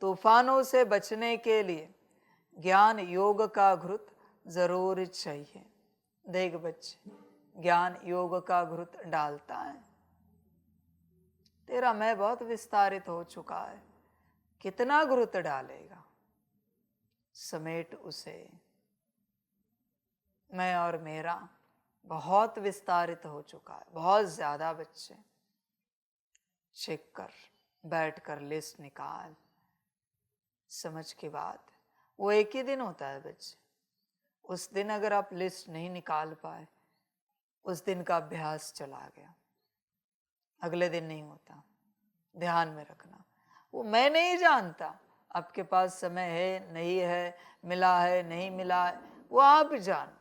तूफानों से बचने के लिए ज्ञान योग का घृत जरूर चाहिए। देख बच्चे, ज्ञान योग का घृत डालता है। तेरा मैं बहुत विस्तारित हो चुका है, कितना घृत डालेगा? समेट उसे। मैं और मेरा बहुत विस्तारित हो चुका है, बहुत ज्यादा। बच्चे चेक कर, बैठ कर लिस्ट निकाल। समझ की बात, वो एक ही दिन होता है बच्चे। उस दिन अगर आप लिस्ट नहीं निकाल पाए, उस दिन का अभ्यास चला गया, अगले दिन नहीं होता। ध्यान में रखना। वो मैं नहीं जानता आपके पास समय है नहीं है, मिला है नहीं मिला है, वो आप जानो।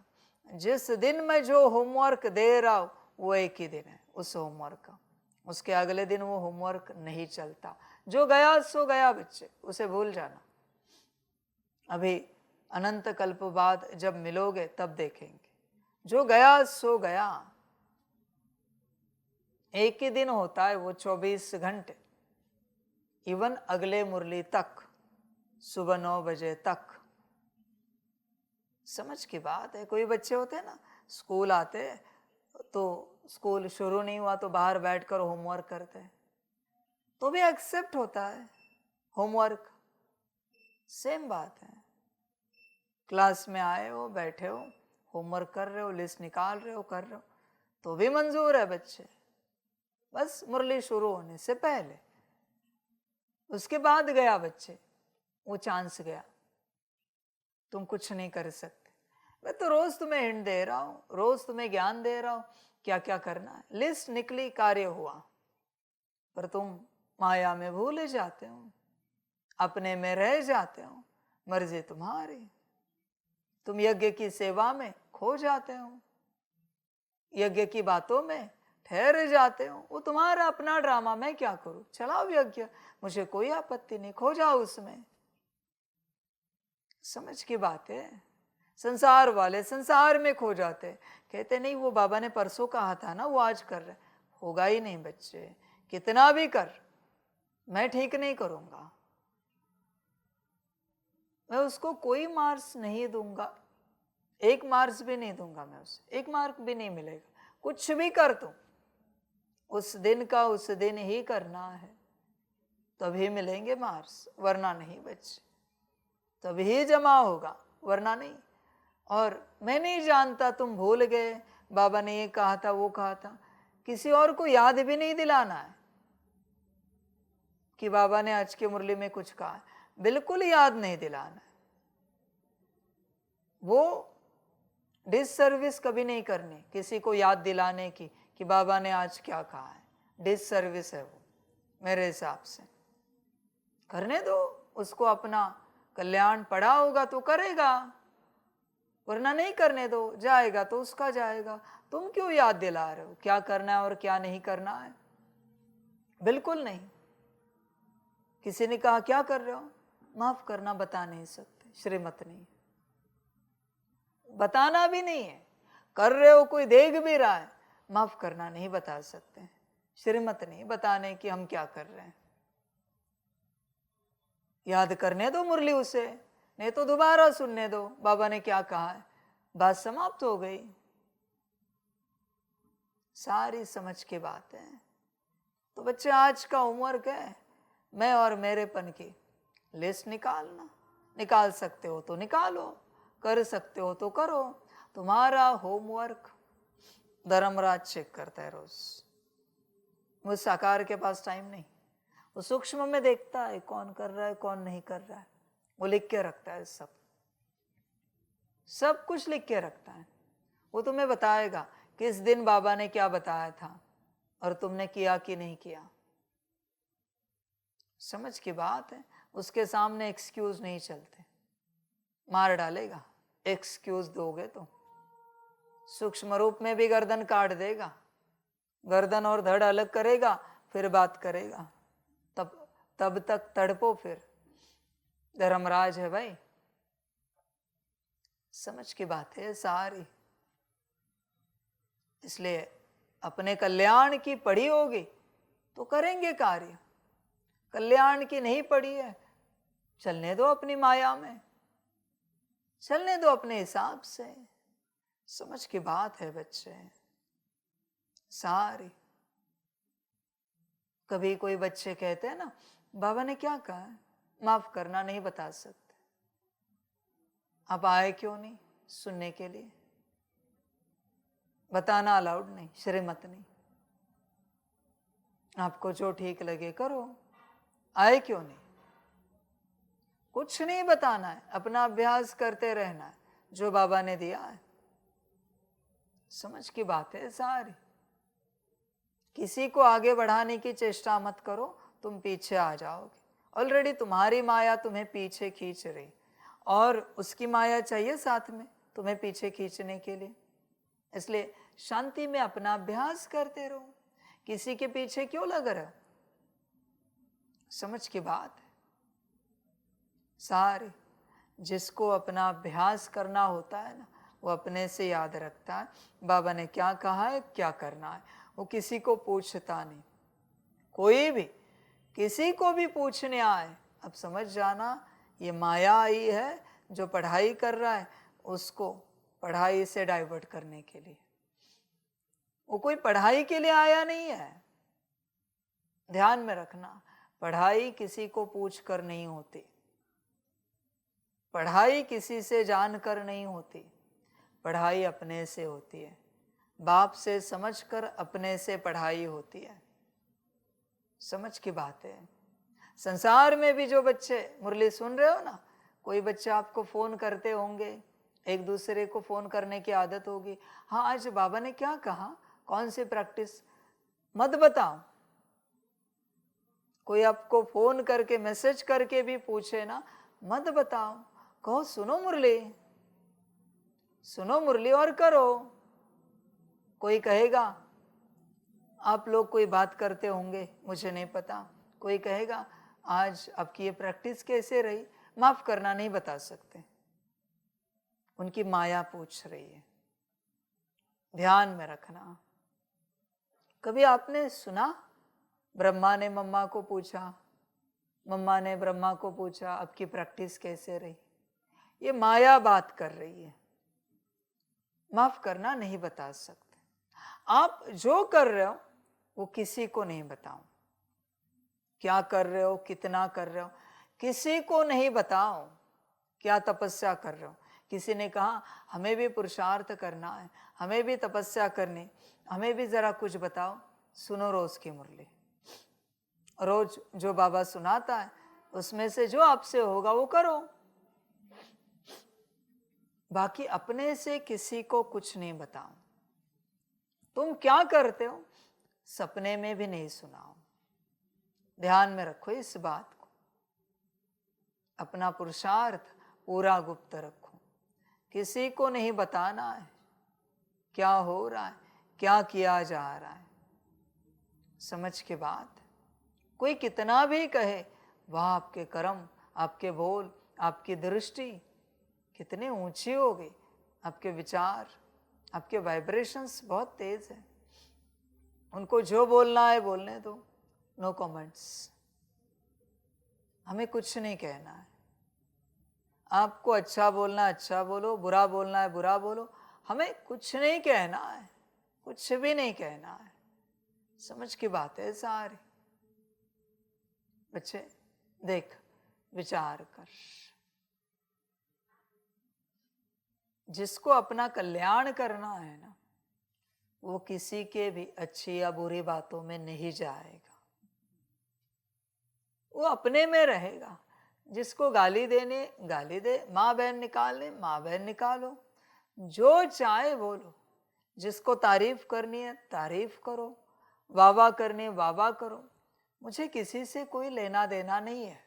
जिस दिन मैं जो होमवर्क दे रहा हूं वो एक ही दिन है उस होमवर्क का, उसके अगले दिन वो होमवर्क नहीं चलता। जो गया सो गया बच्चे, उसे भूल जाना। अभी अनंत कल्प बाद जब मिलोगे तब देखेंगे। जो गया सो गया, एक ही दिन होता है वो 24 घंटे। इवन अगले मुरली तक, सुबह 9 बजे तक। समझ की बात है। कोई बच्चे होते हैं ना, स्कूल आते तो स्कूल शुरू नहीं हुआ तो बाहर बैठकर होमवर्क करते हैं, तो भी एक्सेप्ट होता है होमवर्क। सेम बात है। क्लास में आए हो, बैठे हो, होमवर्क कर रहे हो, लिस्ट निकाल रहे हो, कर रहे हो, तो भी मंजूर है बच्चे। बस मुरली शुरू होने से पहले, उसके बाद गया बच्चे, वो चांस गया, तुम कुछ नहीं कर सकते। मैं तो रोज तुम्हें हिंट दे रहा हूं, रोज तुम्हें ज्ञान दे रहा हूं क्या क्या करना है। लिस्ट निकली, कार्य हुआ, पर तुम माया में भूले जाते हो, अपने में रह जाते हो। मर्जी तुम्हारी, तुम यज्ञ की सेवा में खो जाते हो, यज्ञ की बातों में ठहर जाते हो। वो तुम्हारा अपना ड्रामा, मैं क्या करूं, चलाओ यज्ञ, मुझे कोई आपत्ति नहीं, खो जाओ उसमें। समझ की बात है। संसार वाले संसार में खो जाते, कहते नहीं वो बाबा ने परसों कहा था ना, वो आज कर रहे। होगा ही नहीं बच्चे, कितना भी कर, मैं ठीक नहीं करूंगा। मैं उसको कोई मार्क्स नहीं दूंगा, एक मार्क्स भी नहीं दूंगा मैं उसे, एक मार्क भी नहीं मिलेगा। कुछ भी कर तुम, उस दिन का उस दिन ही करना है, तभी मिलेंगे मार्क्स, वरना नहीं बच्चे। तभी जमा होगा, वरना नहीं। और मैं नहीं जानता, तुम भूल गए, बाबा ने ये कहा था वो कहा था, किसी और को याद भी नहीं दिलाना है कि बाबा ने आज की मुरली में कुछ कहा, बिल्कुल याद नहीं दिलाना है। वो डिससर्विस कभी नहीं करनी किसी को याद दिलाने की कि बाबा ने आज क्या कहा है। डिससर्विस है वो, मेरे हिसाब से। करने दो उसको, अपना कल्याण पड़ा होगा तो करेगा, वरना नहीं करने दो, जाएगा तो उसका जाएगा। तुम क्यों याद दिला रहे हो क्या करना है और क्या नहीं करना है? बिल्कुल नहीं। किसी ने कहा क्या कर रहे हो, माफ करना बता नहीं सकते, श्रीमत नहीं, बताना भी नहीं है। कर रहे हो, कोई देख भी रहा है, माफ करना नहीं बता सकते, श्रीमत नहीं बताने की हम क्या कर रहे हैं। याद करने दो मुरली उसे, नहीं तो दोबारा सुनने दो बाबा ने क्या कहा है, बात समाप्त हो गई। सारी समझ की बात है। तो बच्चे आज का होमवर्क है, मैं और मेरेपन की लिस्ट निकालना। निकाल सकते हो तो निकालो, कर सकते हो तो करो। तुम्हारा होमवर्क धर्मराज चेक करता है रोज। वो साकार के पास टाइम नहीं, वो सूक्ष्म में देखता है कौन कर रहा है कौन नहीं कर रहा है, वो लिख के रखता है, सब कुछ लिख के रखता है। वो तुम्हें बताएगा किस दिन बाबा ने क्या बताया था और तुमने किया कि नहीं किया। समझ की बात है। उसके सामने एक्सक्यूज नहीं चलते, मार डालेगा एक्सक्यूज दोगे तो। सूक्ष्म रूप में भी गर्दन काट देगा, गर्दन और धड़ अलग करेगा, फिर बात करेगा। तब तक तड़पो फिर। धर्मराज है भाई, समझ की बात है सारी। इसलिए अपने कल्याण की पढ़ी होगी तो करेंगे कार्य, कल्याण की नहीं पढ़ी है चलने दो अपनी माया में, चलने दो अपने हिसाब से। समझ की बात है बच्चे सारी। कभी कोई बच्चे कहते हैं ना, बाबा ने क्या कहा है, माफ करना नहीं बता सकते। आप आए क्यों नहीं सुनने के लिए? बताना अलाउड नहीं, श्रीमत नहीं। आपको जो ठीक लगे करो, आए क्यों नहीं? कुछ नहीं बताना है, अपना अभ्यास करते रहना है जो बाबा ने दिया है। समझ की बात है सारी। किसी को आगे बढ़ाने की चेष्टा मत करो, तुम पीछे आ जाओगे। ऑलरेडी तुम्हारी माया तुम्हें पीछे खींच रही, और उसकी माया चाहिए साथ में तुम्हें पीछे खींचने के लिए। इसलिए शांति में अपना अभ्यास करते रहो, किसी के पीछे क्यों लग रहे हो? समझ की बात है सारी। जिसको अपना अभ्यास करना होता है ना, वो अपने से याद रखता है बाबा ने क्या कहा है, क्या करना है। वो किसी को पूछता नहीं। कोई भी किसी को भी पूछने आए, अब समझ जाना ये माया आई है जो पढ़ाई कर रहा है, उसको पढ़ाई से डाइवर्ट करने के लिए। वो कोई पढ़ाई के लिए आया नहीं है। ध्यान में रखना, पढ़ाई किसी को पूछ कर नहीं होती, पढ़ाई किसी से जानकर नहीं होती, पढ़ाई अपने से होती है। बाप से समझकर अपने से पढ़ाई होती है। समझ की बात है। संसार में भी जो बच्चे मुरली सुन रहे हो ना, कोई बच्चे आपको फोन करते होंगे, एक दूसरे को फोन करने की आदत होगी। हाँ, आज बाबा ने क्या कहा, कौन सी प्रैक्टिस, मत बताओ। कोई आपको फोन करके मैसेज करके भी पूछे ना, मत बताओ, कहो सुनो मुरली, सुनो मुरली और करो। कोई कहेगा, आप लोग कोई बात करते होंगे, मुझे नहीं पता, कोई कहेगा आज आपकी ये प्रैक्टिस कैसे रही, माफ करना नहीं बता सकते, उनकी माया पूछ रही है। ध्यान में रखना। कभी आपने सुना ब्रह्मा ने मम्मा को पूछा, मम्मा ने ब्रह्मा को पूछा आपकी प्रैक्टिस कैसे रही? ये माया बात कर रही है, माफ करना नहीं बता सकते। आप जो कर रहे हो वो किसी को नहीं बताओ। क्या कर रहे हो, कितना कर रहे हो, किसी को नहीं बताओ। क्या तपस्या कर रहे हो? किसी ने कहा हमें भी पुरुषार्थ करना है, हमें भी तपस्या करनी, हमें भी जरा कुछ बताओ। सुनो रोज की मुरली, रोज जो बाबा सुनाता है उसमें से जो आपसे होगा वो करो। बाकी अपने से किसी को कुछ नहीं बताओ। तुम क्या करते हो सपने में भी नहीं सुनाओ। ध्यान में रखो इस बात को। अपना पुरुषार्थ पूरा गुप्त रखो, किसी को नहीं बताना है क्या हो रहा है, क्या किया जा रहा है। समझ के बात। कोई कितना भी कहे, वह आपके कर्म, आपके बोल, आपकी दृष्टि कितनी ऊंची हो गई, आपके विचार, आपके वाइब्रेशंस बहुत तेज है। उनको जो बोलना है बोलने दो, नो कमेंट्स। हमें कुछ नहीं कहना है। आपको अच्छा बोलना है अच्छा बोलो, बुरा बोलना है बुरा बोलो, हमें कुछ नहीं कहना है, कुछ भी नहीं कहना है। समझ की बात है सारी। बच्चे देख, विचार कर, जिसको अपना कल्याण करना है ना, वो किसी के भी अच्छी या बुरी बातों में नहीं जाएगा, वो अपने में रहेगा। जिसको गाली देने गाली दे, माँ बहन निकालने माँ बहन निकालो, जो चाहे बोलो। जिसको तारीफ करनी है तारीफ करो, वाह करनी है वाह करो। मुझे किसी से कोई लेना देना नहीं है,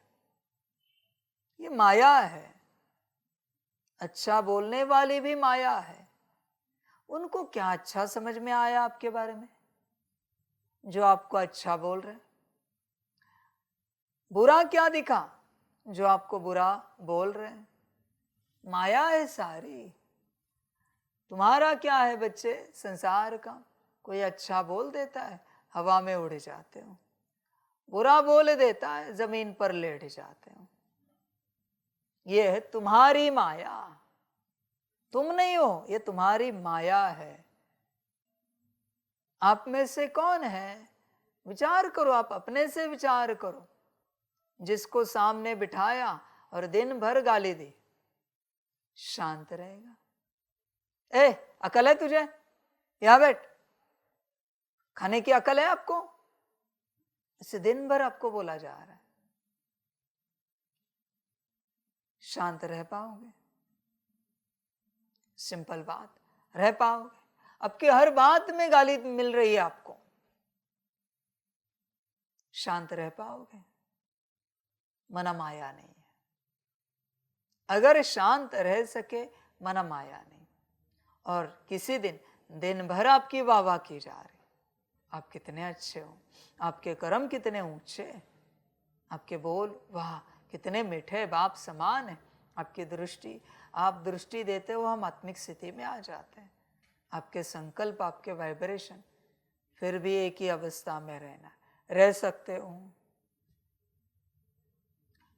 ये माया है। अच्छा बोलने वाली भी माया है। उनको क्या अच्छा समझ में आया आपके बारे में जो आपको अच्छा बोल रहे? बुरा क्या दिखा जो आपको बुरा बोल रहे हैं? माया है सारी। तुम्हारा क्या है बच्चे संसार का? कोई अच्छा बोल देता है, हवा में उड़ जाते हो, बुरा बोल देता है, जमीन पर लेट जाते हो। ये है तुम्हारी माया, तुम नहीं हो, ये तुम्हारी माया है। आप में से कौन है? विचार करो, आप अपने से विचार करो। जिसको सामने बिठाया और दिन भर गाली दी, शांत रहेगा? ए, अकल है तुझे? यहां बैठ, खाने की अकल है आपको? इसे दिन भर आपको बोला जा रहा है, शांत रह पाओगे? सिंपल बात, रह पाओगे? आपकी हर बात में गाली मिल रही है आपको, शांत रह पाओगे? मना माया नहीं है। अगर शांत रह सके, मना माया नहीं। और किसी दिन भर आपकी वाह वाह की जा रही, आप कितने अच्छे हो, आपके कर्म कितने ऊंचे, आपके बोल वाह कितने मीठे, बाप समान है, आपकी दृष्टि, आप दृष्टि देते हो, हम आत्मिक स्थिति में आ जाते हैं। आपके संकल्प, आपके वाइब्रेशन, फिर भी एक ही अवस्था में रहना, रह सकते हो।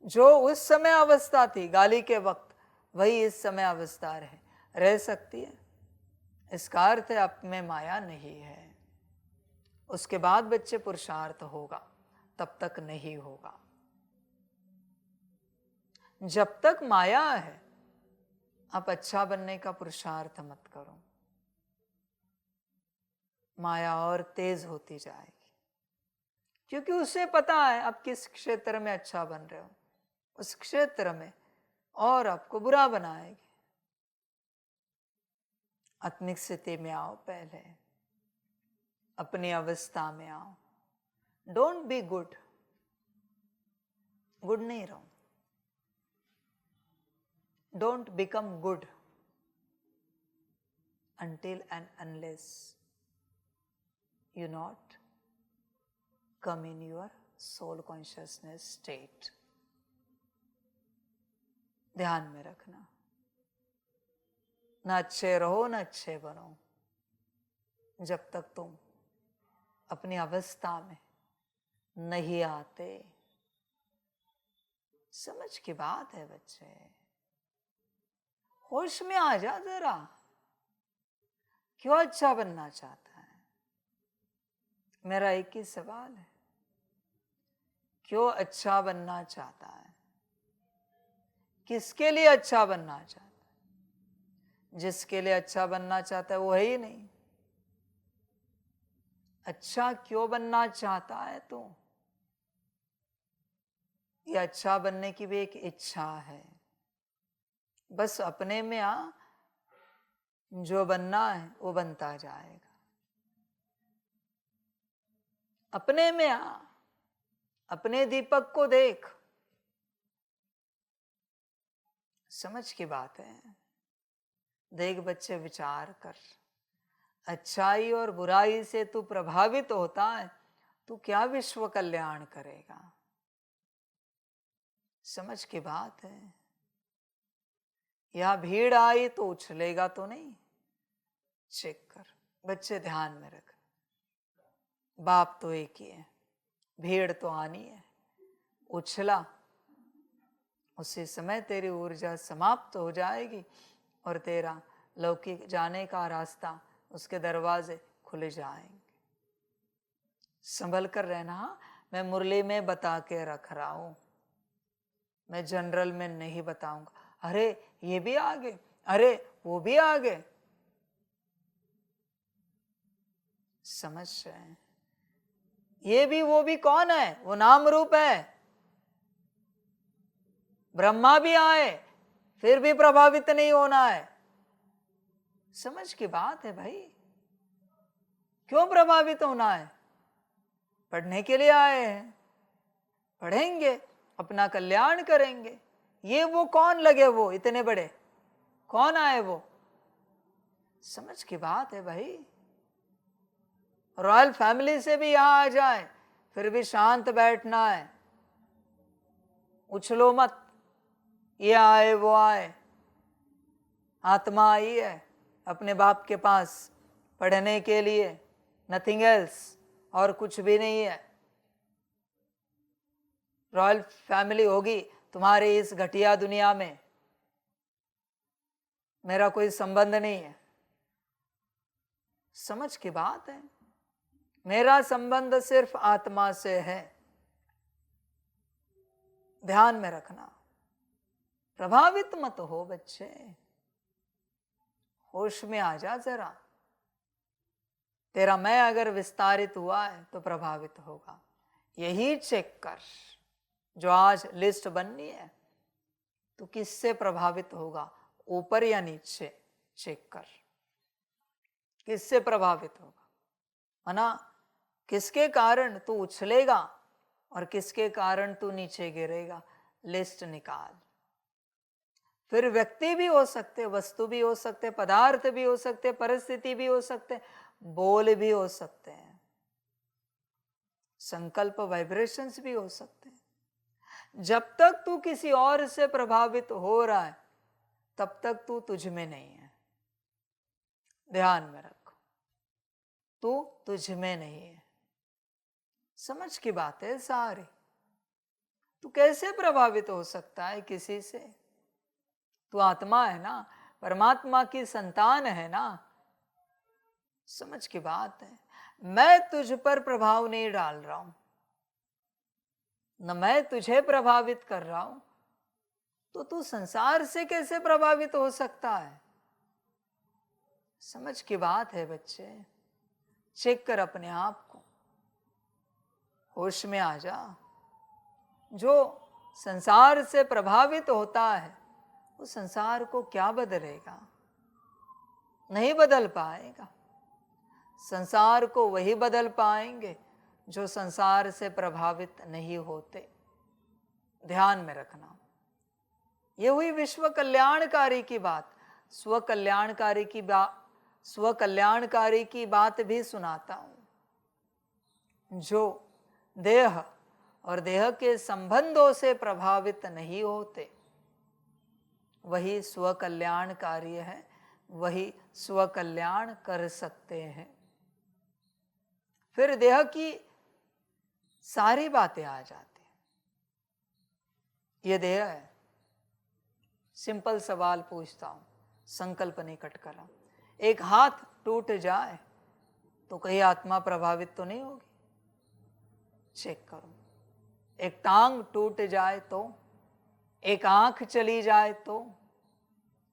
जो उस समय अवस्था थी गाली के वक्त, वही इस समय अवस्था रह सकती है। इसका अर्थ है आप में माया नहीं है। उसके बाद बच्चे पुरुषार्थ होगा, तब तक नहीं होगा। जब तक माया है, आप अच्छा बनने का पुरुषार्थ मत करो, माया और तेज होती जाएगी। क्योंकि उसे पता है आप किस क्षेत्र में अच्छा बन रहे हो, उस क्षेत्र में और आपको बुरा बनाएगी। आत्मिक स्थिति में आओ, पहले अपनी अवस्था में आओ। डोंट बी गुड, गुड नहीं रहो। Don't become good until and unless you not come in your soul consciousness state. ध्यान में रखना, ना अच्छे रहो ना अच्छे बनो, जब तक तुम अपनी अवस्था में नहीं आते। समझ की बात है बच्चे, होश में आ जा जरा। क्यों अच्छा बनना चाहता है? मेरा एक ही सवाल है, क्यों अच्छा बनना चाहता है? किसके लिए अच्छा बनना चाहता है? जिसके लिए अच्छा बनना चाहता है वो है ही नहीं। अच्छा क्यों बनना चाहता है तू? ये अच्छा बनने की भी एक इच्छा है। बस अपने में आ, जो बनना है वो बनता जाएगा। अपने में आ, अपने दीपक को देख। समझ की बात है। देख बच्चे, विचार कर, अच्छाई और बुराई से तू प्रभावित होता है, तू क्या विश्व कल्याण करेगा? समझ की बात है। यह भीड़ आई तो उछलेगा तो नहीं, चेक कर। बच्चे ध्यान में रख, बाप तो एक ही है, भीड़ तो आनी है। उछला, उसी समय तेरी ऊर्जा समाप्त हो जाएगी और तेरा लौकिक जाने का रास्ता, उसके दरवाजे खुले जाएंगे। संभल कर रहना। मैं मुरली में बता के रख रहा हूं, मैं जनरल में नहीं बताऊंगा। अरे ये भी आ गए, अरे वो भी आ गए। समझ रहे हैं? ये भी वो भी कौन है? वो नाम रूप है। ब्रह्मा भी आए, फिर भी प्रभावित नहीं होना है। समझ की बात है भाई। क्यों प्रभावित होना है? पढ़ने के लिए आए हैं, पढ़ेंगे, अपना कल्याण करेंगे। ये वो कौन लगे, वो इतने बड़े कौन आए वो? समझ की बात है भाई। रॉयल फैमिली से भी यहां आ जाए, फिर भी शांत बैठना है, उछलो मत। ये आए वो आए, आत्मा आई है अपने बाप के पास पढ़ने के लिए, नथिंग एल्स, और कुछ भी नहीं है। रॉयल फैमिली होगी तुम्हारी इस घटिया दुनिया में, मेरा कोई संबंध नहीं है। समझ की बात है, मेरा संबंध सिर्फ आत्मा से है। ध्यान में रखना, प्रभावित मत हो बच्चे, होश में आ जा जरा। तेरा मैं अगर विस्तारित हुआ है तो प्रभावित होगा। यही चेक कर, जो आज लिस्ट बननी है, तो किससे प्रभावित होगा, ऊपर या नीचे, चेक कर किससे प्रभावित होगा। है ना, किसके कारण तू उछलेगा और किसके कारण तू नीचे गिरेगा, लिस्ट निकाल। फिर व्यक्ति भी हो सकते, वस्तु भी हो सकते, पदार्थ भी हो सकते, परिस्थिति भी हो सकते, बोल भी हो सकते हैं, संकल्प वाइब्रेशंस भी हो सकते हैं। जब तक तू किसी और से प्रभावित हो रहा है तब तक तू तुझ में नहीं है। ध्यान में रखो, तू तुझ में नहीं है। समझ की बात है सारी। तू कैसे प्रभावित हो सकता है किसी से? तू आत्मा है ना, परमात्मा की संतान है ना। समझ की बात है। मैं तुझ पर प्रभाव नहीं डाल रहा हूं, न मैं तुझे प्रभावित कर रहा हूं, तो तू संसार से कैसे प्रभावित हो सकता है? समझ की बात है बच्चे। चेक कर अपने आप को, होश में आ जा। जो संसार से प्रभावित होता है वो संसार को क्या बदलेगा? नहीं बदल पाएगा। संसार को वही बदल पाएंगे जो संसार से प्रभावित नहीं होते। ध्यान में रखना, ये हुई विश्व कल्याणकारी की बात। स्व कल्याणकारी की बात भी सुनाता हूं। जो देह और देह के संबंधों से प्रभावित नहीं होते वही स्व कल्याणकारी है, वही स्व कल्याण कर सकते हैं। फिर देह की सारी बातें आ जाती हैं। ये देह है, सिंपल सवाल पूछता हूं, संकल्प निकट करा। एक हाथ टूट जाए तो कहीं आत्मा प्रभावित तो नहीं होगी? चेक करो। एक टांग टूट जाए तो, एक आंख चली जाए तो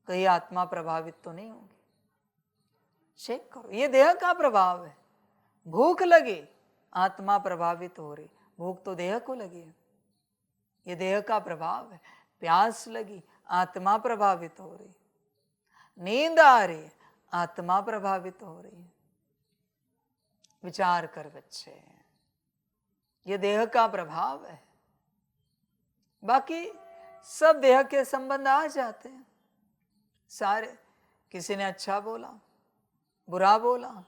कहीं आत्मा प्रभावित तो नहीं होगी? चेक करो, ये देह का प्रभाव है। भूख लगी, आत्मा प्रभावित हो रही, भूख तो देह को लगी है, ये देह का प्रभाव है। प्यास लगी, आत्मा प्रभावित हो रही। नींद आ रही है, आत्मा प्रभावित हो रही है। विचार कर बच्चे, ये देह का प्रभाव है। बाकी सब देह के संबंध आ जाते हैं सारे। किसी ने अच्छा बोला, बुरा बोला,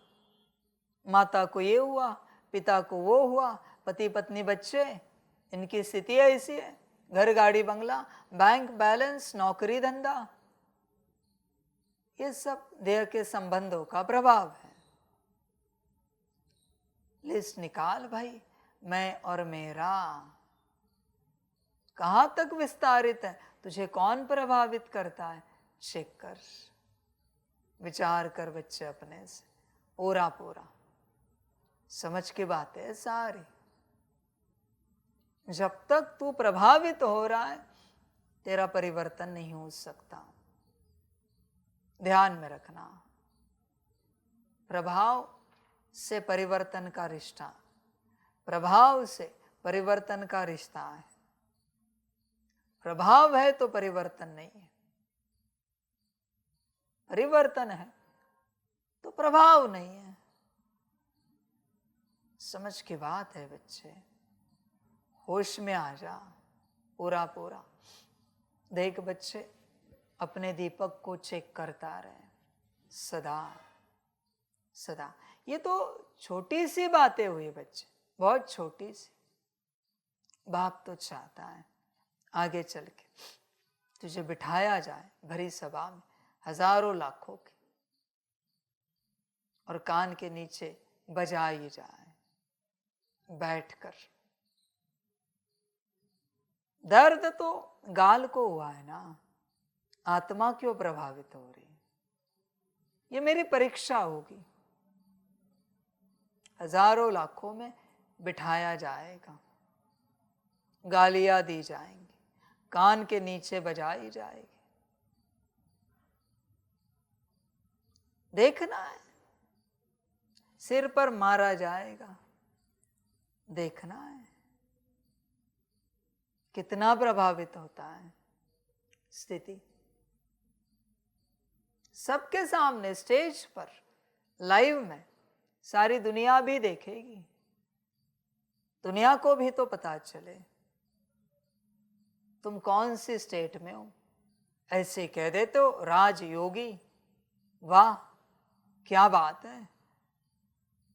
माता को ये हुआ, पिता को वो हुआ, पति पत्नी बच्चे, इनकी स्थिति ऐसी है, घर गाड़ी बंगला, बैंक बैलेंस, नौकरी धंधा, ये सब देह के संबंधों का प्रभाव है। लिस्ट निकाल भाई, मैं और मेरा कहां तक विस्तारित है, तुझे कौन प्रभावित करता है? चेक कर, विचार कर बच्चे अपने से पूरा पूरा। समझ की बात है सारी। जब तक तू प्रभावित हो रहा है तेरा परिवर्तन नहीं हो सकता। ध्यान में रखना, प्रभाव से परिवर्तन का रिश्ता, प्रभाव से परिवर्तन का रिश्ता है। प्रभाव है तो परिवर्तन नहीं है, परिवर्तन है तो प्रभाव नहीं है। समझ की बात है बच्चे, होश में आ जा पूरा पूरा। देख बच्चे, अपने दीपक को चेक करता रहे सदा सदा। ये तो छोटी सी बातें हुई बच्चे, बहुत छोटी सी। बाप तो चाहता है आगे चल के तुझे बिठाया जाए भरी सभा में, हजारों लाखों की, और कान के नीचे बजाई जाए बैठकर। दर्द तो गाल को हुआ है ना, आत्मा क्यों प्रभावित हो रही है? ये मेरी परीक्षा होगी, हजारों लाखों में बिठाया जाएगा, गालियां दी जाएंगी, कान के नीचे बजाई जाएगी। देखना है, सिर पर मारा जाएगा, देखना है कितना प्रभावित होता है स्थिति। सबके सामने स्टेज पर लाइव में सारी दुनिया भी देखेगी, दुनिया को भी तो पता चले तुम कौन सी स्टेट में हो। ऐसे कह देते हो राजयोगी, वाह क्या बात है,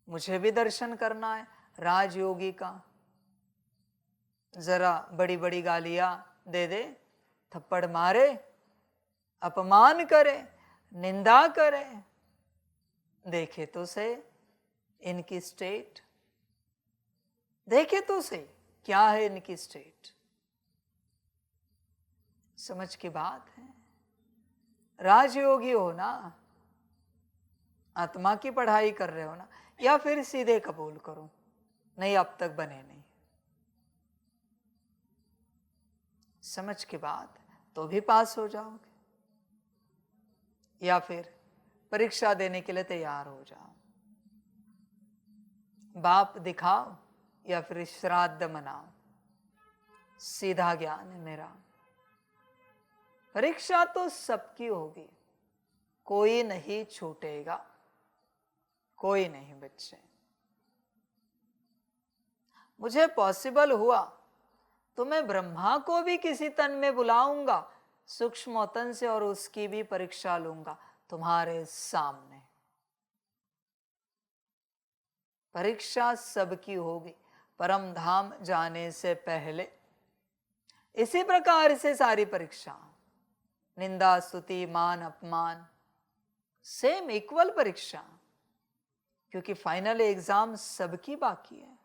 मुझे भी दर्शन करना है राजयोगी का। जरा बड़ी बड़ी गालियां दे दे, थप्पड़ मारे, अपमान करे, निंदा करे, देखे तो से इनकी स्टेट, देखे तो से क्या है इनकी स्टेट। समझ की बात है। राजयोगी हो ना, आत्मा की पढ़ाई कर रहे हो ना, या फिर सीधे कबूल करो नहीं अब तक बने नहीं। समझ की बात तो भी पास हो जाओगे, या फिर परीक्षा देने के लिए तैयार हो जाओ। बाप दिखाओ या फिर श्राद्ध मनाओ, सीधा ज्ञान है मेरा। परीक्षा तो सबकी होगी, कोई नहीं छूटेगा, कोई नहीं बच्चे। मुझे पॉसिबल हुआ तो मैं ब्रह्मा को भी किसी तन में बुलाऊंगा, सूक्ष्म तन से, और उसकी भी परीक्षा लूंगा तुम्हारे सामने। परीक्षा सबकी होगी परम धाम जाने से पहले। इसी प्रकार से सारी परीक्षा, निंदा स्तुति मान अपमान, सेम इक्वल परीक्षा, क्योंकि फाइनल एग्जाम सबकी बाकी है।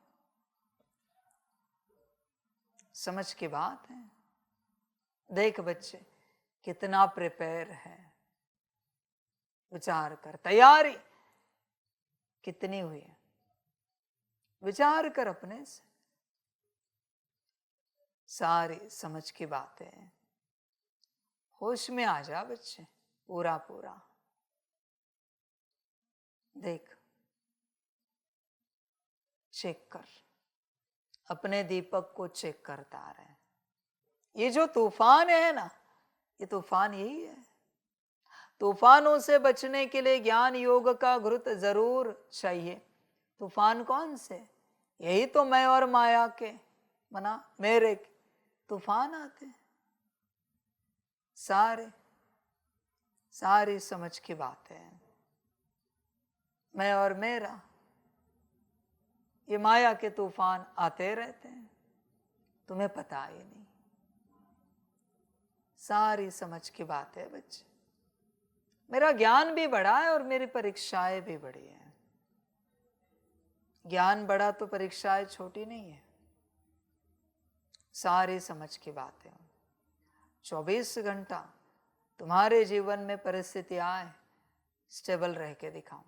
समझ की बात है। देख बच्चे कितना प्रिपेयर है, विचार कर, तैयारी कितनी हुई है, विचार कर अपने से। सारी समझ की बातें, होश में आ जा बच्चे पूरा पूरा। देख, चेक कर, अपने दीपक को चेक करता रहे। ये जो तूफान है ना, ये तूफान यही है। तूफानों से बचने के लिए ज्ञान योग का घृत जरूर चाहिए। तूफान कौन से? यही तो मैं और माया के मना मेरे तूफान आते हैं। सारी समझ की बात है। मैं और मेरा, ये माया के तूफान आते रहते हैं, तुम्हें पता ही नहीं। सारी समझ की बात है बच्चे। मेरा ज्ञान भी बड़ा है और मेरी परीक्षाएं भी बड़ी हैं। ज्ञान बड़ा तो परीक्षाएं छोटी नहीं है। सारी समझ की बातें। 24 घंटा तुम्हारे जीवन में परिस्थितियां आए, स्टेबल रह के दिखाओ।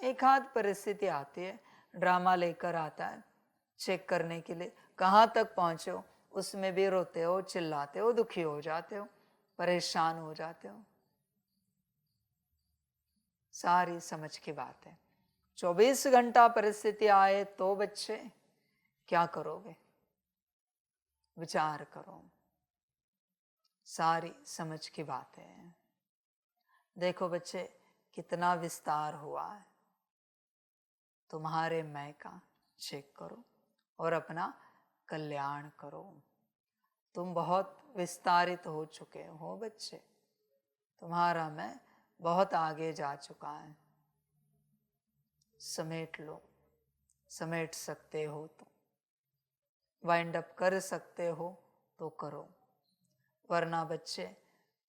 एक आध परिस्थिति आती है, ड्रामा लेकर आता है चेक करने के लिए, कहां तक पहुंचे हो, उसमें भी रोते हो, चिल्लाते हो, दुखी हो जाते हो, परेशान हो जाते हो। सारी समझ की बात है। 24 घंटा परिस्थिति आए तो बच्चे क्या करोगे? विचार करो। सारी समझ की बात है। देखो बच्चे कितना विस्तार हुआ है। तुम्हारे मैं का चेक करो और अपना कल्याण करो। तुम बहुत विस्तारित हो चुके हो बच्चे, तुम्हारा मैं बहुत आगे जा चुका है। समेट लो, समेट सकते हो तो, वाइंड अप कर सकते हो तो करो, वरना बच्चे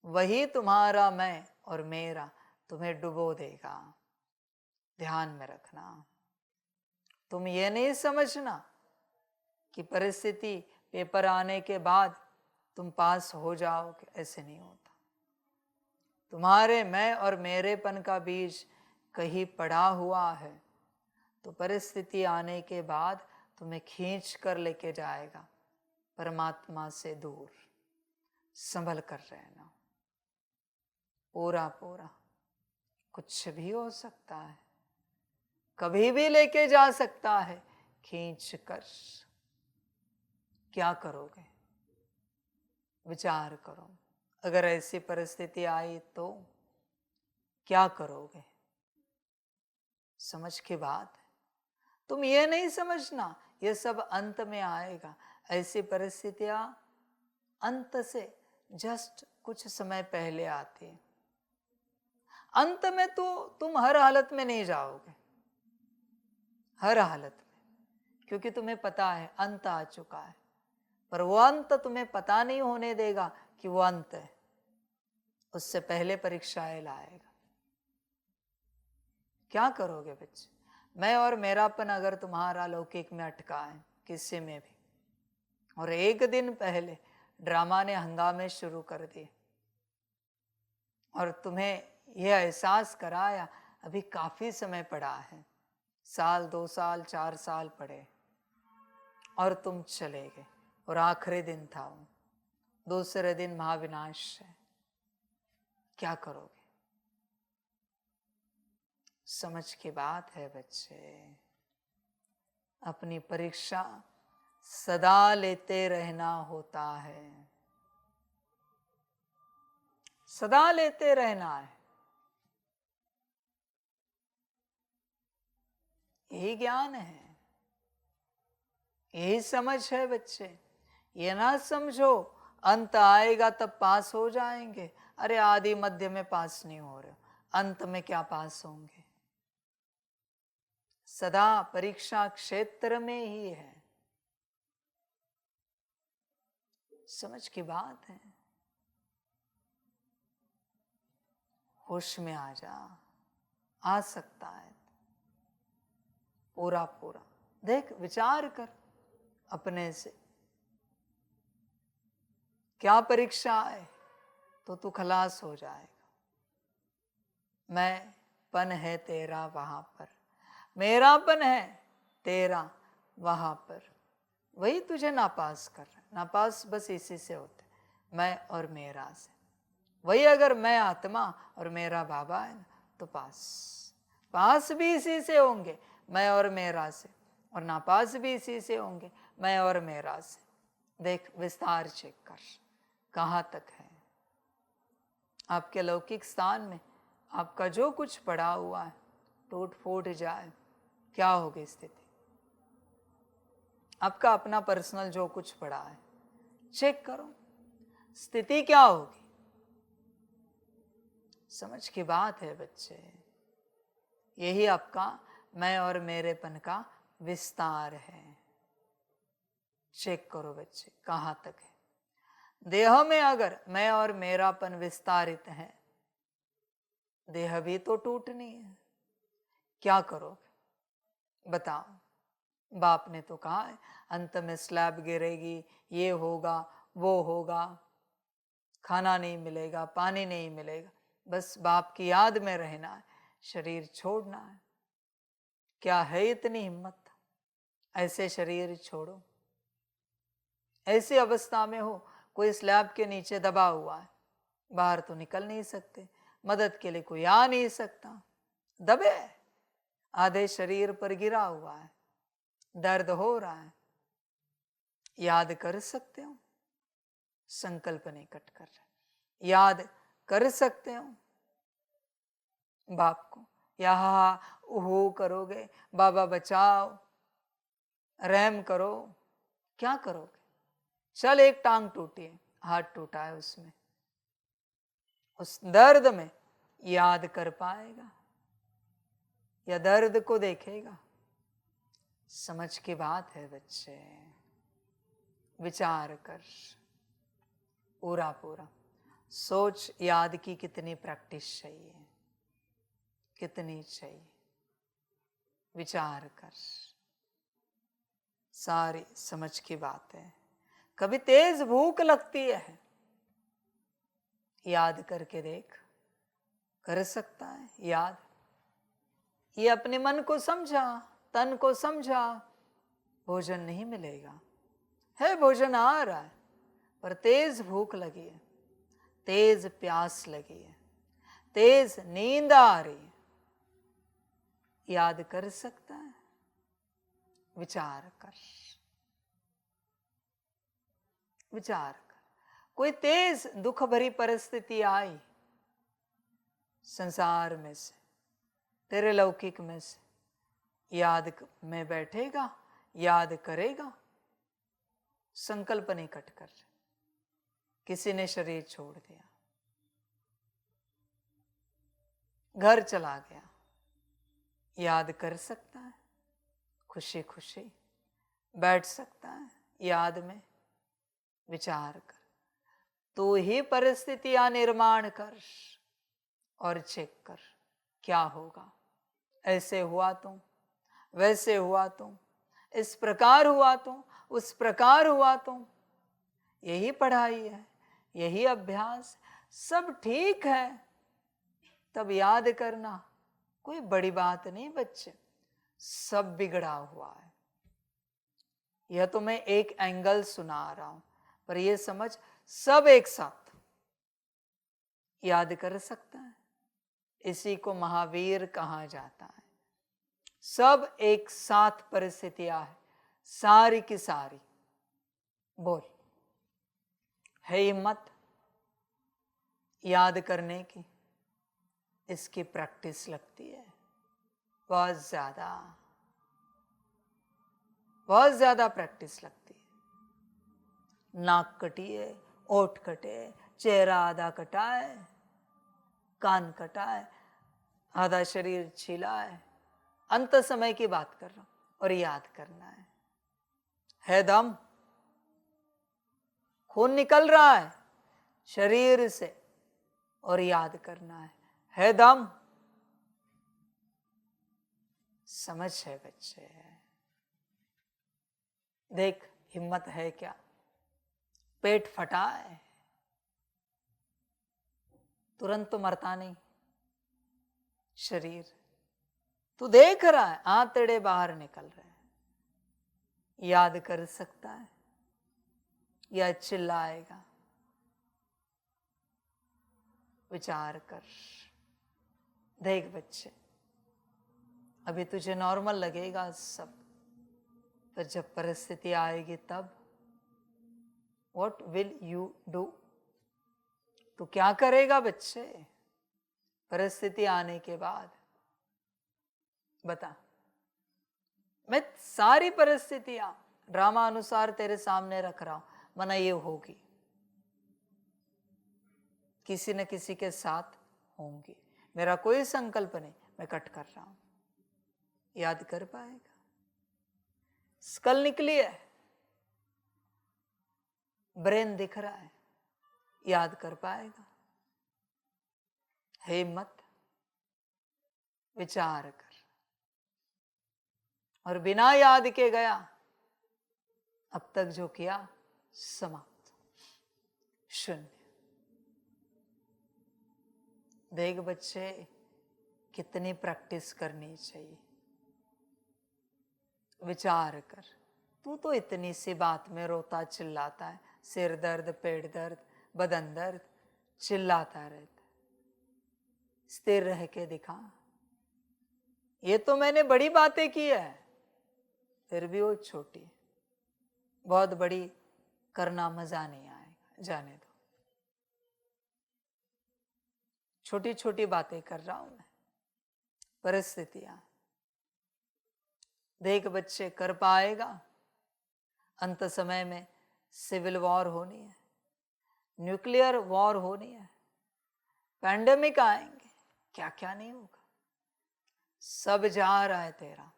वही तुम्हारा मैं और मेरा तुम्हें डुबो देगा। ध्यान में रखना। तुम ये नहीं समझना कि परिस्थिति पेपर आने के बाद तुम पास हो जाओगे, ऐसे नहीं होता। तुम्हारे मैं और मेरेपन का बीज कहीं पड़ा हुआ है तो परिस्थिति आने के बाद तुम्हें खींच कर लेके जाएगा परमात्मा से दूर। संभल कर रहना। पूरा पूरा कुछ भी हो सकता है, कभी भी लेके जा सकता है खींच कर। क्या करोगे? विचार करो। अगर ऐसी परिस्थिति आई तो क्या करोगे? समझ की बात है। तुम ये नहीं समझना ये सब अंत में आएगा। ऐसी परिस्थितियां अंत से जस्ट कुछ समय पहले आती है। अंत में तो तुम हर हालत में नहीं जाओगे, हर हालत में, क्योंकि तुम्हें पता है अंत आ चुका है। पर वो अंत तुम्हें पता नहीं होने देगा कि वो अंत है। उससे पहले परीक्षाएं लाएगा। क्या करोगे बच्चे? मैं और मेरापन अगर तुम्हारा लौकिक में अटका है किसी में भी, और एक दिन पहले ड्रामा ने हंगामे शुरू कर दिए और तुम्हें यह एहसास कराया अभी काफी समय पड़ा है, साल 2 साल 4 साल पड़े, और तुम चले गए और आखिरी दिन था वो, दूसरे दिन महाविनाश है। क्या करोगे? समझ की बात है बच्चे। अपनी परीक्षा सदा लेते रहना होता है, सदा लेते रहना है। यही ज्ञान है, यही समझ है बच्चे। ये ना समझो अंत आएगा तब पास हो जाएंगे। अरे आदि मध्य में पास नहीं हो रहे, अंत में क्या पास होंगे? सदा परीक्षा क्षेत्र में ही है। समझ की बात है। होश में आ जा, आ सकता है पूरा पूरा। देख, विचार कर अपने से, क्या परीक्षा है तो तू खलास हो जाएगा। मैं पन है तेरा वहां पर, मेरापन है तेरा वहां पर, वही तुझे नापास कर रहा है। नापास बस इसी से होते, मैं और मेरा से। वही अगर मैं आत्मा और मेरा बाबा है ना तो पास, पास भी इसी से होंगे, मैं और मेरा से, और नापास भी इसी से होंगे, मैं और मेरा से। देख, विस्तार चेक कर कहाँ तक है आपके लौकिक स्थान में। आपका जो कुछ पड़ा हुआ है टूट फूट जाए, क्या होगी स्थिति? आपका अपना पर्सनल जो कुछ पड़ा है चेक करो, स्थिति क्या होगी? समझ की बात है बच्चे। यही आपका मैं और मेरेपन का विस्तार है। चेक करो बच्चे कहाँ तक है। देह में अगर मैं और मेरापन विस्तारित है, देह भी तो टूटनी है। क्या करोगे बताओ? बाप ने तो कहा है अंत में स्लैब गिरेगी, ये होगा वो होगा, खाना नहीं मिलेगा, पानी नहीं मिलेगा, बस बाप की याद में रहना है, शरीर छोड़ना है। क्या है इतनी हिम्मत? ऐसे शरीर छोड़ो। ऐसी अवस्था में हो, कोई स्लैब के नीचे दबा हुआ है, बाहर तो निकल नहीं सकते, मदद के लिए कोई आ नहीं सकता, दबे आधे शरीर पर गिरा हुआ है, दर्द हो रहा है। याद कर सकते हो? संकल्प नहीं कट कर रहे, याद कर सकते हो बाप को? या ओहो करोगे, बाबा बचाओ, रहम करो? क्या करोगे? चल, एक टांग टूटी है, हाथ टूटा है, उसमें उस दर्द में याद कर पाएगा या दर्द को देखेगा? समझ की बात है बच्चे। विचार कर पूरा पूरा। सोच याद की कितनी प्रैक्टिस चाहिए, कितनी चाहिए। विचार कर, सारी समझ की बात है। कभी तेज भूख लगती है, याद करके देख, कर सकता है याद। ये अपने मन को समझा, तन को समझा, भोजन नहीं मिलेगा। है भोजन आ रहा है, पर तेज भूख लगी है, तेज प्यास लगी है, तेज नींद आ रही है। याद कर सकता है? विचार कर, विचार कर। कोई तेज दुख भरी परिस्थिति आई संसार में से, तेरे लौकिक में से, याद में बैठेगा, याद करेगा। संकल्प निकट कर, किसी ने शरीर छोड़ दिया, घर चला गया, याद कर सकता है? खुशी खुशी बैठ सकता है याद में? विचार कर। तो ही परिस्थितियां निर्माण कर और चेक कर क्या होगा। ऐसे हुआ तो, वैसे हुआ तो, इस प्रकार हुआ तो, उस प्रकार हुआ तो। यही पढ़ाई है, यही अभ्यास, सब ठीक है। तब याद करना कोई बड़ी बात नहीं बच्चे, सब बिगड़ा हुआ है। यह तो मैं एक एंगल सुना रहा हूं, पर यह समझ सब एक साथ याद कर सकता है। इसी को महावीर कहा जाता है। सब एक साथ परिस्थितियां है, सारी की सारी। बोल, है हिम्मत याद करने की? इसकी प्रैक्टिस लगती है बहुत ज्यादा, बहुत ज्यादा प्रैक्टिस लगती है। नाक कटिए, ओठ कटे, चेहरा आधा कटा है, कान कटा है, आधा शरीर छिला है। अंत समय की बात कर रहा हूं, और याद करना है दम, खून निकल रहा है शरीर से, और याद करना है दम। समझ है बच्चे? देख हिम्मत है क्या? पेट फटा है, तुरंत तो मरता नहीं शरीर। तू देख रहा है आंतड़े बाहर निकल रहे हैं। याद कर सकता है या चिल्लाएगा? विचार कर। देख बच्चे, अभी तुझे नॉर्मल लगेगा सब, पर जब परिस्थिति आएगी तब व्हाट विल यू डू? तो क्या करेगा बच्चे परिस्थिति आने के बाद? बता। मैं सारी परिस्थितियां ड्रामा अनुसार तेरे सामने रख रहा हूं, मना ये होगी, किसी न किसी के साथ होंगी। मेरा कोई संकल्प नहीं, मैं कट कर रहा हूं। याद कर पाएगा? स्कल निकली है, ब्रेन दिख रहा है, याद कर पाएगा? हिम्मत? विचार कर। और बिना याद के गया, अब तक जो किया समाप्त, शून्य। देख बच्चे, कितनी प्रैक्टिस करनी चाहिए। विचार कर। तू तो इतनी सी बात में रोता चिल्लाता है, सिर दर्द, पेट दर्द, बदन दर्द, चिल्लाता रहता। स्थिर रह के दिखा। ये तो मैंने बड़ी बातें की है, फिर भी वो छोटी, बहुत बड़ी करना मजा नहीं आएगा, जाने दो। छोटी छोटी बातें कर रहा हूं मैं, परिस्थितियां। देख बच्चे, कर पाएगा? अंत समय में सिविल वॉर होनी है, न्यूक्लियर वॉर होनी है, पैंडेमिक आएंगे, क्या क्या नहीं होगा। सब जा रहा है तेरा,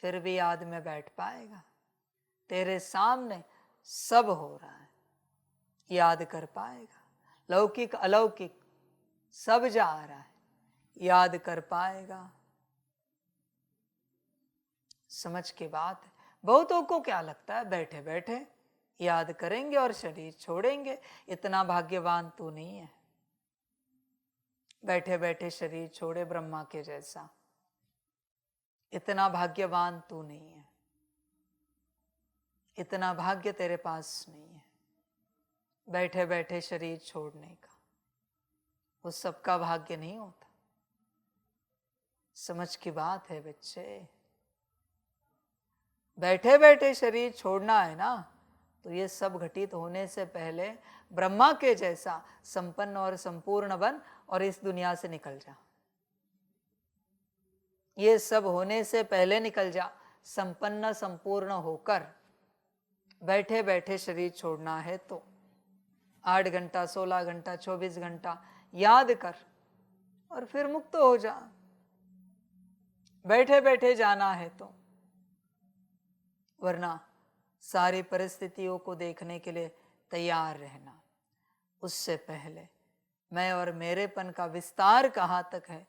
फिर भी याद में बैठ पाएगा? तेरे सामने सब हो रहा है, याद कर पाएगा? लौकिक अलौकिक सब जा रहा है, याद कर पाएगा? समझ की बात है। बहुतों को क्या लगता है, बैठे बैठे याद करेंगे और शरीर छोड़ेंगे। इतना भाग्यवान तू नहीं है। बैठे बैठे शरीर छोड़े ब्रह्मा के जैसा। इतना भाग्यवान तू नहीं है, इतना भाग्य तेरे पास नहीं है बैठे बैठे शरीर छोड़ने का। वो सबका भाग्य नहीं होता। समझ की बात है बच्चे। बैठे बैठे शरीर छोड़ना है ना, तो ये सब घटित होने से पहले ब्रह्मा के जैसा संपन्न और संपूर्ण बन और इस दुनिया से निकल जा। ये सब होने से पहले निकल जा, संपन्न संपूर्ण होकर। बैठे बैठे शरीर छोड़ना है तो 8 घंटा, 16 घंटा, 24 घंटा याद कर और फिर मुक्त हो जा। बैठे बैठे जाना है तो, वरना सारी परिस्थितियों को देखने के लिए तैयार रहना। उससे पहले मैं और मेरेपन का विस्तार कहाँ तक है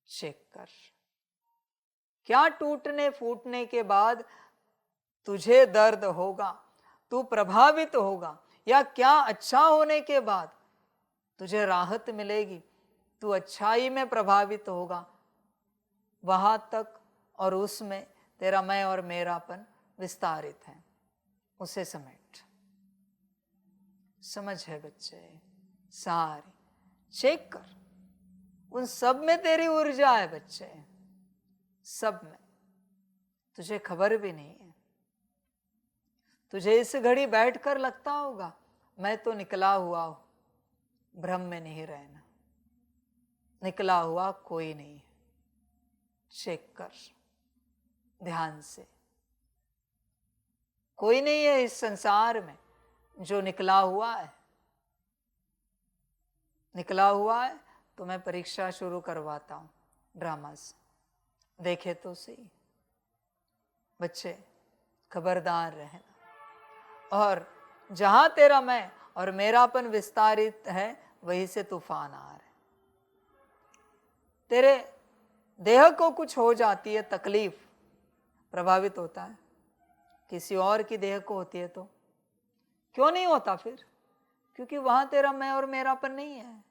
चेक कर। क्या टूटने फूटने के बाद तुझे दर्द होगा, तू प्रभावित होगा, या क्या अच्छा होने के बाद तुझे राहत मिलेगी, तू अच्छाई में प्रभावित होगा, वहां तक और उसमें तेरा मैं और मेरापन विस्तारित है। उसे समेट। समझ है बच्चे? सारी चेक कर। उन सब में तेरी ऊर्जा है बच्चे, सब में। तुझे खबर भी नहीं है। तुझे इस घड़ी बैठकर लगता होगा मैं तो निकला हुआ हूं। भ्रम में नहीं रहना। निकला हुआ कोई नहीं है। चेक कर ध्यान से। कोई नहीं है इस संसार में जो निकला हुआ है। निकला हुआ है तो मैं परीक्षा शुरू करवाता हूं ड्रामा से। देखे तो सही बच्चे, खबरदार रहना। और जहां तेरा मैं और मेरापन विस्तारित है, वहीं से तूफान आ रहे। तेरे देह को कुछ हो जाती है तकलीफ, प्रभावित होता है। किसी और की देह को होती है तो क्यों नहीं होता फिर? क्योंकि वहां तेरा मैं और मेरापन नहीं है।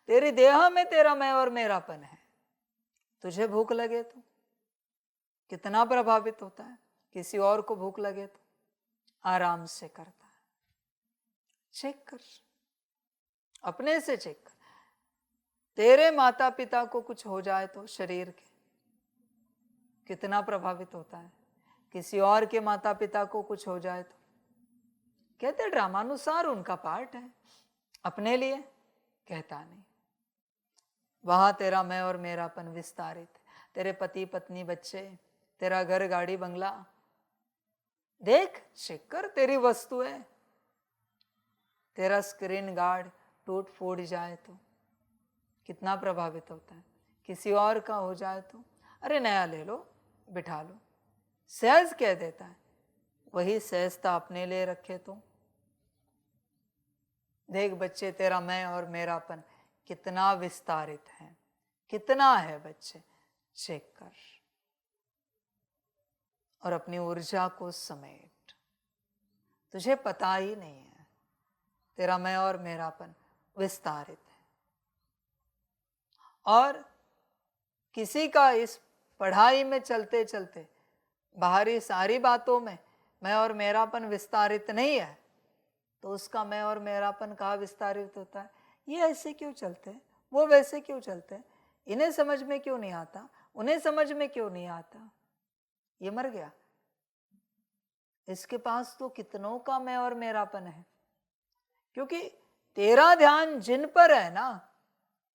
तेरी देह में तेरा मैं और मेरापन है। तुझे भूख लगे तो कितना प्रभावित होता है। किसी और को भूख लगे तो आराम से करता है। चेक कर, अपने से चेक कर। तेरे माता पिता को कुछ हो जाए तो शरीर के कितना प्रभावित होता है। किसी और के माता पिता को कुछ हो जाए तो कहते ड्रामानुसार उनका पार्ट है, अपने लिए कहता नहीं। वहां तेरा मैं और मेरापन विस्तारित। तेरे पति पत्नी बच्चे, तेरा घर गाड़ी बंगला, देख चेक कर। तेरी वस्तु है। तेरा स्क्रीन गार्ड टूट फूट जाए तो कितना प्रभावित होता है। किसी और का हो जाए तो अरे नया ले लो, बिठा लो, सहज कह देता है। वही सहजता अपने लिए रखे तो देख बच्चे, तेरा मैं और मेरापन कितना विस्तारित है, कितना है बच्चे। चेक कर और अपनी ऊर्जा को समेट। तुझे पता ही नहीं है तेरा मैं और मेरापन विस्तारित है। और किसी का इस पढ़ाई में चलते चलते बाहरी सारी बातों में मैं और मेरापन विस्तारित नहीं है, तो उसका मैं और मेरापन कहाँ विस्तारित होता है? ये ऐसे क्यों चलते हैं, वो वैसे क्यों चलते हैं, इन्हें समझ में क्यों नहीं आता, उन्हें समझ में क्यों नहीं आता? ये मर गया। इसके पास तो कितनों का मैं और मेरापन है। क्योंकि तेरा ध्यान जिन पर है ना,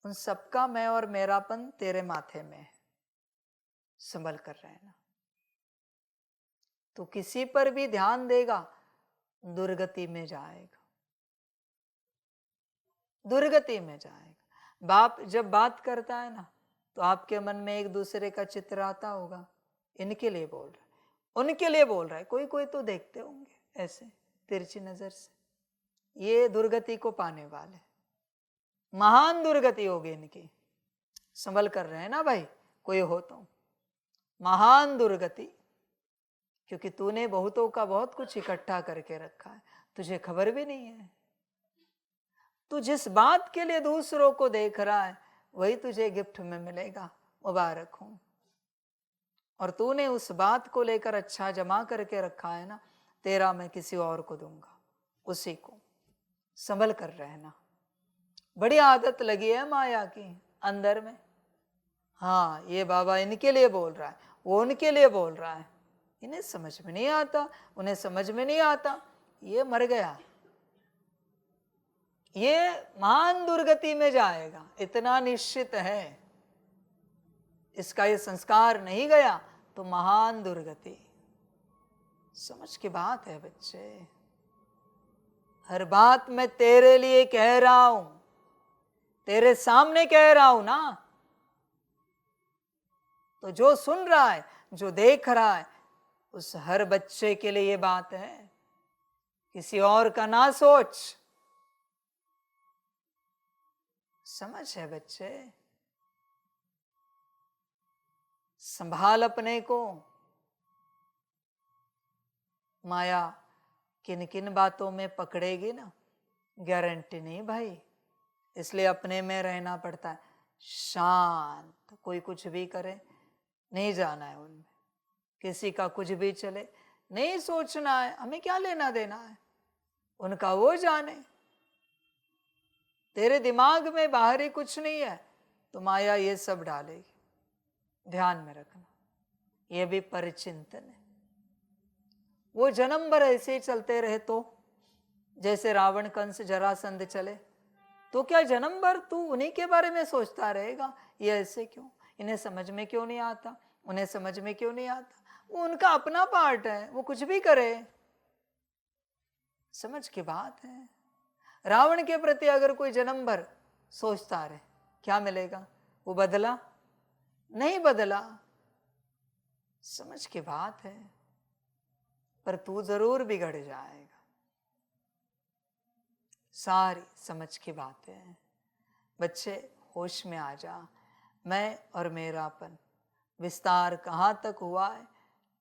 उन सबका मैं और मेरापन तेरे माथे में है। संभल कर रहना। तो किसी पर भी ध्यान देगा दुर्गति में जाएगा, दुर्गति में जाएगा। बाप जब बात करता है ना, तो आपके मन में एक दूसरे का चित्र आता होगा। इनके लिए बोल रहा है, उनके लिए बोल रहा है। कोई कोई तो देखते होंगे ऐसे तिरछी नजर से, ये दुर्गति को पाने वाले, महान दुर्गति होगी इनकी। संभल कर रहे हैं ना भाई, कोई हो तो महान दुर्गति। क्योंकि तूने बहुतों का बहुत कुछ इकट्ठा करके रखा है, तुझे खबर भी नहीं है। तू जिस बात के लिए दूसरों को देख रहा है, वही तुझे गिफ्ट में मिलेगा, मुबारक हो। और तूने उस बात को लेकर अच्छा जमा करके रखा है ना, तेरा मैं किसी और को दूंगा, उसी को संभल कर रहना। बड़ी आदत लगी है माया की अंदर में। हाँ, ये बाबा इनके लिए बोल रहा है, वो उनके लिए बोल रहा है, इन्हें समझ में नहीं आता, उन्हें समझ में नहीं आता, ये मर गया, ये महान दुर्गति में जाएगा, इतना निश्चित है। इसका ये संस्कार नहीं गया तो महान दुर्गति। समझ की बात है बच्चे, हर बात मैं तेरे लिए कह रहा हूं, तेरे सामने कह रहा हूं ना, तो जो सुन रहा है, जो देख रहा है, उस हर बच्चे के लिए ये बात है, किसी और का ना सोच। समझ है बच्चे, संभाल अपने को। माया किन किन बातों में पकड़ेगी ना, गारंटी नहीं भाई, इसलिए अपने में रहना पड़ता है, शांत। कोई कुछ भी करे, नहीं जाना है उनमें, किसी का कुछ भी चले, नहीं सोचना है, हमें क्या लेना देना है, उनका वो जाने। तेरे दिमाग में बाहरी कुछ नहीं है तो माया ये सब डालेगी, ध्यान में रखना, ये भी परिचिंतन है। वो जन्म भर ऐसे ही चलते रहे तो, जैसे रावण कंस जरासंध चले, तो क्या जन्म भर तू उन्हीं के बारे में सोचता रहेगा, ये ऐसे क्यों, इन्हें समझ में क्यों नहीं आता, उन्हें समझ में क्यों नहीं आता? वो उनका अपना पार्ट है, वो कुछ भी करे। समझ की बात है। रावण के प्रति अगर कोई जन्म भर सोचता रहे, क्या मिलेगा? वो बदला नहीं, बदला। समझ की बात है, पर तू जरूर बिगड़ जाएगा। सारी समझ की बातें हैं बच्चे, होश में आ जा। मैं और मेरापन विस्तार कहाँ तक हुआ है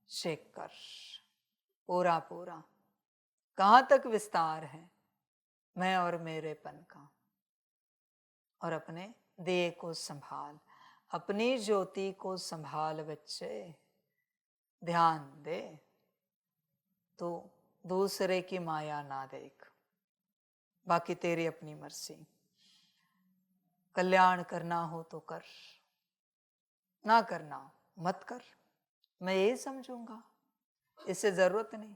चेक कर, पूरा पूरा कहाँ तक विस्तार है मैं और मेरेपन का। और अपने दिए को संभाल, अपनी ज्योति को संभाल बच्चे, ध्यान दे। तो दूसरे की माया ना देख, बाकी तेरी अपनी मर्जी। कल्याण करना हो तो कर, ना करना हो मत कर, मैं यही समझूंगा, इससे जरूरत नहीं।